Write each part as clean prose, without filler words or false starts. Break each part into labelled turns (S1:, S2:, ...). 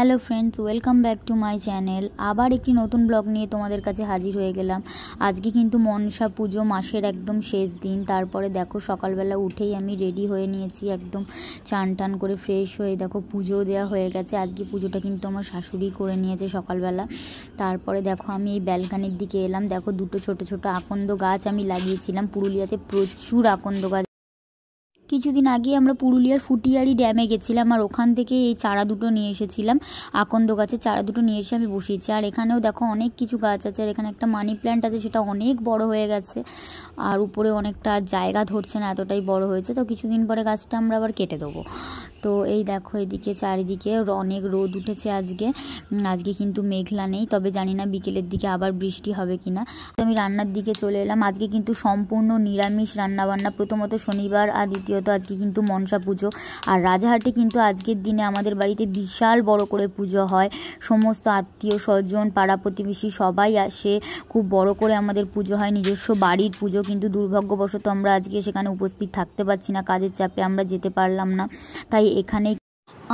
S1: Hello friends, welcome back to my channel. আবার একটি নতুন ব্লগ নিয়ে তোমাদের কাছে হাজির হয়ে গেলাম। আজকে কিন্তু মনসা পুজো, মাসের একদম শেষ দিন। তারপরে দেখো সকালবেলা উঠেই আমি রেডি হয়ে নিয়েছি, একদম চান টান করে ফ্রেশ হয়ে দেখো পুজোও দেওয়া হয়ে গেছে। আজকে পুজোটা কিন্তু আমার শাশুড়ি করে নিয়েছে সকালবেলা। তারপরে দেখো আমি এই ব্যালকানির দিকে এলাম। দেখো দুটো ছোট ছোট আকন্দ গাছ আমি লাগিয়েছিলাম। পুরুলিয়াতে প্রচুর আকন্দ গাছ। কিছুদিন আগে আমরা পুরুলিয়ার ফুটিয়ারি ড্যামে গেছিলাম, আর ওখান থেকে এই চারা দুটো নিয়ে এসেছিলাম। আকন্দ গাছের চারা দুটো নিয়ে এসে আমি বসিয়েছি। আর এখানেও দেখো অনেক কিছু গাছ আছে। আর এখানে একটা মানি প্ল্যান্ট আছে, সেটা অনেক বড় হয়ে গেছে। আর উপরে অনেকটা জায়গা ধরছে না, এতটাই বড় হয়েছে। তো কিছুদিন পরে গাছটা আমরা আবার কেটে দেবো। তো এই দেখো এদিকে চারিদিকে অনেক রোদ উঠেছে আজকে কিন্তু মেঘলা নেই, তবে জানি না বিকেলের দিকে আবার বৃষ্টি হবে কিনা। তো আমি রান্নার দিকে চলে এলাম। আজকে কিন্তু সম্পূর্ণ নিরামিষ রান্নাবান্না। প্রথমত শনিবার, আর দ্বিতীয়ত আজকে কিন্তু মনসা পুজো। আর রাজাহাটে কিন্তু আজকের দিনে আমাদের বাড়িতে বিশাল বড় করে পুজো হয়। সমস্ত আত্মীয় স্বজন, পাড়া প্রতিবেশী সবাই আসে। খুব বড় করে আমাদের পুজো হয়, নিজস্ব বাড়ির পুজো। কিন্তু দুর্ভাগ্যবশত আমরা আজকে সেখানে উপস্থিত থাকতে পারছি না, কাজের চাপে আমরা যেতে পারলাম না। তাই এখানে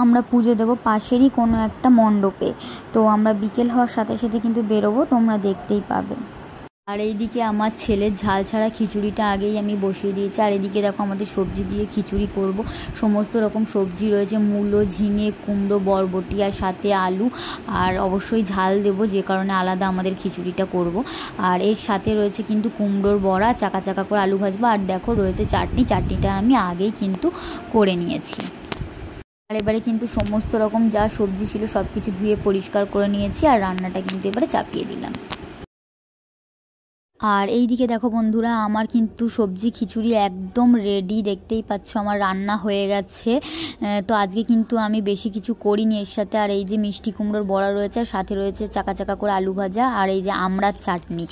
S1: আমরা পুজো দেব পাশেরই কোনো একটা মণ্ডপে। তো আমরা বিকেল হওয়ার সাথে সাথে কিন্তু বেরোবো, তোমরা দেখতেই পাবে। আর এইদিকে আমার ছেলের ঝাল ছাড়া খিচুড়িটা আগেই আমি বসিয়ে দিয়েছি। আর এদিকে দেখো আমাদের সবজি দিয়ে খিচুড়ি করব। সমস্ত রকম সবজি রয়েছে, মূলো, ঝিঙে, কুমড়ো, বরবটি, আর সাথে আলু। আর অবশ্যই ঝাল দেবো, যে কারণে আলাদা আমাদের খিচুড়িটা করব। আর এর সাথে রয়েছে কিন্তু কুমড়োর বড়া, চাকা চাকা করে আলু ভাজবো। আর দেখো রয়েছে চাটনিটা আমি আগেই কিন্তু করে নিয়েছি। আর এবারে কিন্তু সমস্ত রকম যা সবজি ছিল সব কিছু ধুয়ে পরিষ্কার করে নিয়েছি। আর রান্নাটা কিন্তু এবারে চাপিয়ে দিলাম। আর এই দিকে দেখো বন্ধুরা, আমার কিন্তু সবজি খিচুড়ি একদম রেডি। দেখতেই পাচ্ছ আমার রান্না হয়ে গেছে। তো আজকে কিন্তু আমি বেশি কিছু করিনি এর সাথে। আর এই যে মিষ্টি কুমড়োর বড়া রয়েছে, আর সাথে রয়েছে চাকা চাকা করে আলু ভাজা, আর এই যে আমড়ার চাটনি।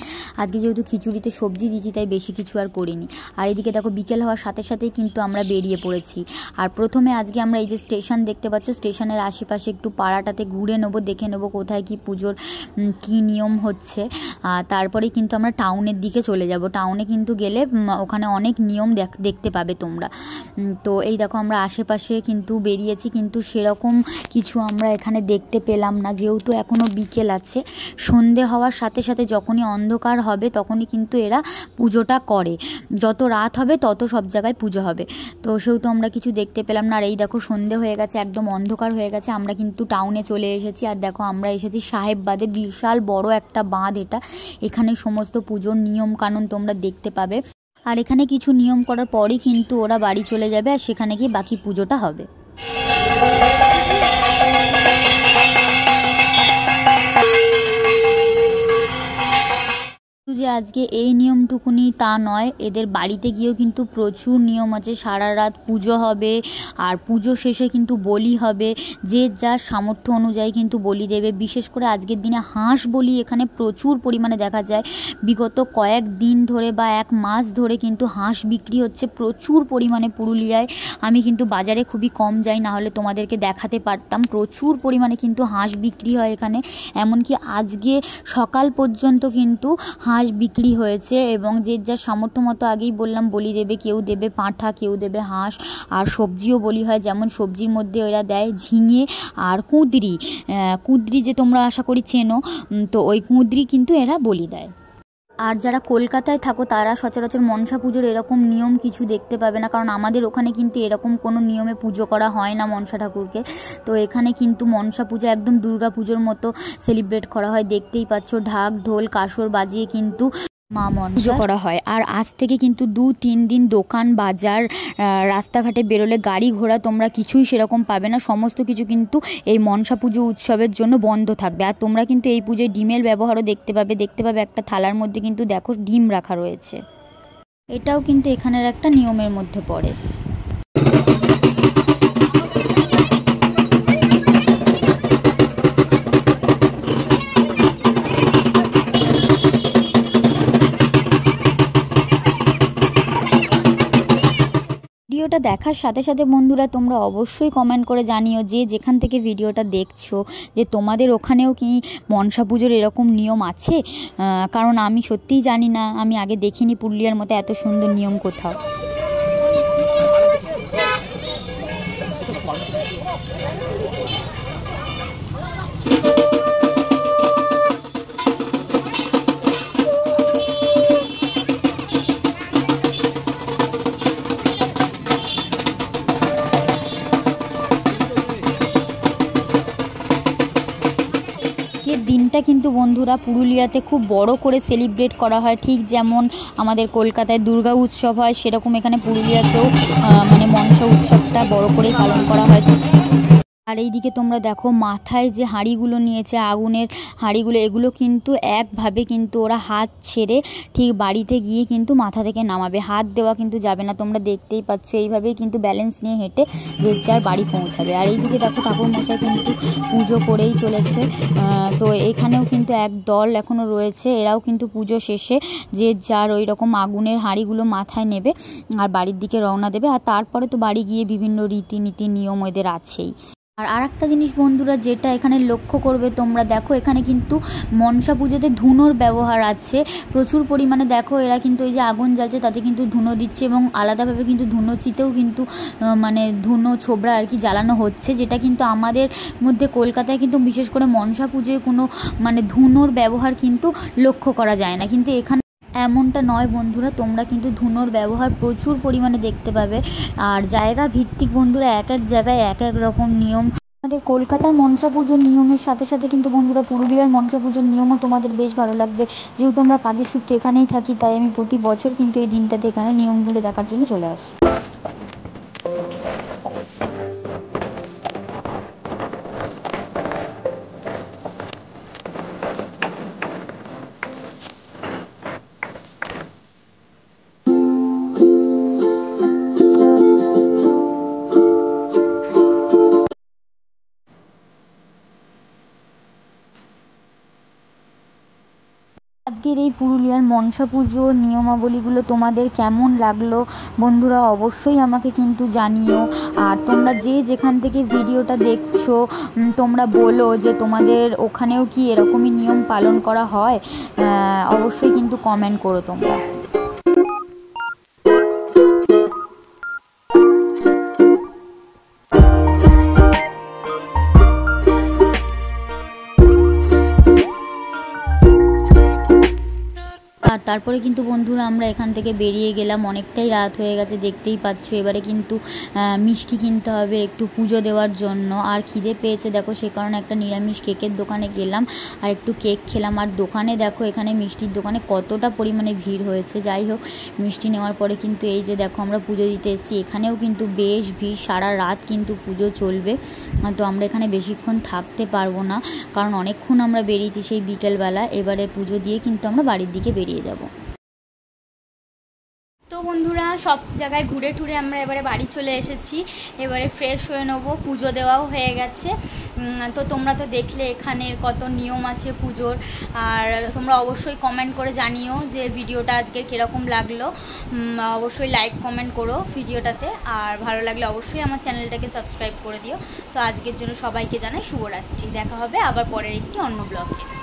S1: আজকে যেহেতু খিচুড়িতে সবজি দিয়েছি, তাই বেশি কিছু আর করিনি। আর এইদিকে দেখো বিকেল হওয়ার সাথে সাথেই কিন্তু আমরা বেরিয়ে পড়েছি। আর প্রথমে আজকে আমরা এই যে স্টেশন দেখতে পাচ্ছ, স্টেশনের আশেপাশে একটু পাড়াটাতে ঘুরে নেবো, দেখে নেবো কোথায় কি পুজোর কি নিয়ম হচ্ছে। তারপরে কিন্তু আমরা টাউনের দিকে চলে যাব। টাউনে কিন্তু গেলে ওখানে অনেক নিয়ম দেখতে পাবে তোমরা। তো এই দেখো আমরা আশেপাশে কিন্তু বেরিয়েছি, কিন্তু সেরকম কিছু আমরা এখানে দেখতে পেলাম না, যেহেতু এখনও বিকেল আছে। সন্ধে হওয়ার সাথে সাথে যখনই অন্ধকার হবে তখনই কিন্তু এরা পুজোটা করে। যত রাত হবে তত সব জায়গায় পুজো হবে। তো সেহেতু আমরা কিছু দেখতে পেলাম না। আর এই দেখো সন্ধে হয়ে গেছে, একদম অন্ধকার হয়ে গেছে। আমরা কিন্তু টাউনে চলে এসেছি। আর দেখো আমরা এসেছি সাহেববাদে। বিশাল বড় একটা বাঁধ এটা। এখানে সমস্ত পুজোর নিয়ম কানুন তোমরা দেখতে পাবে। আর এখানে কিছু নিয়ম করার পরই কিন্তু ওরা বাড়ি চলে যাবে, আর সেখানে গিয়ে বাকি পুজোটা হবে। যে আজকে এই নিয়মটুকুনি তা নয়, এদের বাড়িতে গিয়েও কিন্তু প্রচুর নিয়ম আছে। সারা রাত পুজো হবে, আর পুজো শেষে কিন্তু বলি হবে। যে যার সামর্থ্য অনুযায়ী কিন্তু বলি দেবে। বিশেষ করে আজকের দিনে হাঁস বলি এখানে প্রচুর পরিমাণে দেখা যায়। বিগত কয়েক দিন ধরে বা এক মাস ধরে কিন্তু হাঁস বিক্রি হচ্ছে প্রচুর পরিমাণে পুরুলিয়ায়। আমি কিন্তু বাজারে খুবই কম যাই, না হলে তোমাদেরকে দেখাতে পারতাম। প্রচুর পরিমাণে কিন্তু হাঁস বিক্রি হয় এখানে। এমনকি আজকে সকাল পর্যন্ত কিন্তু হাঁস বিক্রি হয়েছে। এবং যে যার সামর্থ্য মতো, আগেই বললাম, বলি দেবে। কেউ দেবে পাঁঠা, কেউ দেবে হাঁস। আর সবজিও বলি হয়, যেমন সবজির মধ্যে ওরা দেয় ঝিঙে আর কুঁদরি যে তোমরা আশা করি চেনো। তো ওই কুঁদরি কিন্তু এরা বলি দেয়। আর যারা কলকাতায় থাকো তারা সচরাচর মনসা পুজোর এরকম নিয়ম কিছু দেখতে পাবে না, কারণ আমাদের ওখানে কিন্তু এরকম কোনো নিয়মে পুজো করা হয় না মনসা ঠাকুরকে। তো এখানে কিন্তু মনসা পুজো একদম দুর্গা পুজোর মতো সেলিব্রেট করা হয়। দেখতেই পাচ্ছ ঢাক ঢোল কাসর বাজিয়ে কিন্তু মা মনসা পুজো করা হয়। আর আজ থেকে কিন্তু 2-3 দিন দোকান বাজার, রাস্তাঘাটে বেরোলে গাড়ি ঘোড়া তোমরা কিছুই সেরকম পাবে না। সমস্ত কিছু কিন্তু এই মনসা পুজো উৎসবের জন্য বন্ধ থাকবে। আর তোমরা কিন্তু এই পুজোয় ডিমের ব্যবহারও দেখতে পাবে। একটা থালার মধ্যে কিন্তু দেখো ডিম রাখা রয়েছে। এটাও কিন্তু এখানের একটা নিয়মের মধ্যে পড়ে। ভিডিওটা দেখার সাথে সাথে বন্ধুরা তোমরা অবশ্যই কমেন্ট করে জানিও, যে যেখান থেকে ভিডিওটা দেখছো, যে তোমাদের ওখানেও কি মনসা পুজোর এরকম নিয়ম আছে। কারণ আমি সত্যিই জানি না, আমি আগে দেখিনি পুরুলিয়ার মতো এত সুন্দর নিয়ম কোথাও। এটা কিন্তু বন্ধুরা পুরুলিয়াতে খুব বড় করে সেলিব্রেট করা হয়, ঠিক যেমন আমাদের কলকাতায় দুর্গা উৎসব হয় সেরকম এখানে পুরুলিয়াতেও মানে মনসা উৎসবটা বড় করে পালন করা হয়। আর এইদিকে তোমরা দেখো মাথায় যে হাঁড়িগুলো নিয়েছে, আগুনের হাঁড়িগুলো, এগুলো কিন্তু একভাবে কিন্তু ওরা হাত ছেড়ে ঠিক বাড়িতে গিয়ে কিন্তু মাথা থেকে নামাবে, হাত দেওয়া কিন্তু যাবে না। তোমরা দেখতেই পাচ্ছ এইভাবেই কিন্তু ব্যালেন্স নিয়ে হেঁটে যে যার বাড়ি পৌঁছাবে। আর এইদিকে দেখো ঠাকুরমশাই কিন্তু পুজো করেই চলেছে। তো এখানেও কিন্তু এক দল এখনও রয়েছে, এরাও কিন্তু পুজো শেষে যে যার ওই রকম আগুনের হাঁড়িগুলো মাথায় নেবে আর বাড়ির দিকে রওনা দেবে। আর তারপরে তো বাড়ি গিয়ে বিভিন্ন রীতিনীতি নিয়ম এদের আছেই। আর একটা জিনিস বন্ধুরা যেটা এখানে লক্ষ্য করবে তোমরা, দেখো এখানে কিন্তু মনসা পুজোতে ধুনোর ব্যবহার আছে প্রচুর পরিমাণে। দেখো এরা কিন্তু এই যে আগুন জ্বালছে তাতে কিন্তু ধুনো দিচ্ছে এবং আলাদাভাবে কিন্তু ধুনোচিতেও কিন্তু মানে ধুনো ছোবড়া আর কি জ্বালানো হচ্ছে, যেটা কিন্তু আমাদের মধ্যে কলকাতায় কিন্তু বিশেষ করে মনসা পুজোয় কোনো মানে ধুনোর ব্যবহার কিন্তু লক্ষ্য করা যায় না, কিন্তু এখানে এমনটা নয় বন্ধুরা, তোমরা কিন্তু ধুনোর ব্যবহার প্রচুর পরিমাণে দেখতে পাবে। আর জায়গা ভিত্তিক বন্ধুরা এক এক জায়গায় এক এক রকম নিয়ম। আমাদের কলকাতার মনসা পুজোর নিয়মের সাথে সাথে কিন্তু বন্ধুরা পুরুলিয়ার মনসা পুজোর নিয়মও তোমাদের বেশ ভালো লাগবে। যেহেতু আমরা কাজের সূত্রে এখানেই থাকি তাই আমি প্রতি বছর কিন্তু এই দিনটাতে এখানে নিয়মগুলো দেখার জন্য চলে আসি। আজকের এই পুরুলিয়ার মনসা পুজোর নিয়মাবলীগুলো তোমাদের কেমন লাগলো বন্ধুরা অবশ্যই আমাকে কিন্তু জানিও। আর তোমরা যে যেখান থেকে ভিডিওটা দেখছো তোমরা বলো যে তোমাদের ওখানেও কি এরকমই নিয়ম পালন করা হয়, অবশ্যই কিন্তু কমেন্ট করো তোমরা। আর তারপরে কিন্তু বন্ধুরা আমরা এখান থেকে বেরিয়ে গেলাম, অনেকটাই রাত হয়ে গেছে দেখতেই পাচ্ছ। এবারে কিন্তু মিষ্টি কিনতে হবে একটু পুজো দেওয়ার জন্য। আর খিদে পেয়েছে দেখো, সে কারণে একটা নিরামিষ কেকের দোকানে গেলাম আর একটু কেক খেলাম। আর দোকানে দেখো এখানে মিষ্টির দোকানে কতটা পরিমাণে ভিড় হয়েছে। যাই হোক মিষ্টি নেওয়ার পরে কিন্তু এই যে দেখো আমরা পুজো দিতে এসেছি, এখানেও কিন্তু বেশ ভিড়, সারা রাত কিন্তু পুজো চলবে। তো আমরা এখানে বেশিক্ষণ থাকতে পারবো না কারণ অনেকক্ষণ আমরা বেরিয়েছি সেই বিকেলবেলা। এবারে পুজো দিয়ে কিন্তু আমরা বাড়ির দিকে বেরিয়ে যাব। তো বন্ধুরা সব জায়গায় ঘুরে টুরে আমরা এবারে বাড়ি চলে এসেছি, এবারে ফ্রেশ হয়ে নেবো, পুজো দেওয়াও হয়ে গেছে। তো তোমরা তো দেখলে এখানের কত নিয়ম আছে পুজোর। আর তোমরা অবশ্যই কমেন্ট করে জানিও যে ভিডিওটা আজকের কীরকম লাগলো। অবশ্যই লাইক কমেন্ট করো ভিডিওটাতে, আর ভালো লাগলে অবশ্যই আমার চ্যানেলটাকে সাবস্ক্রাইব করে দিও। তো আজকের জন্য সবাইকে জানাই শুভরাত্রি, দেখা হবে আবার পরের একটি অন্য ব্লগে।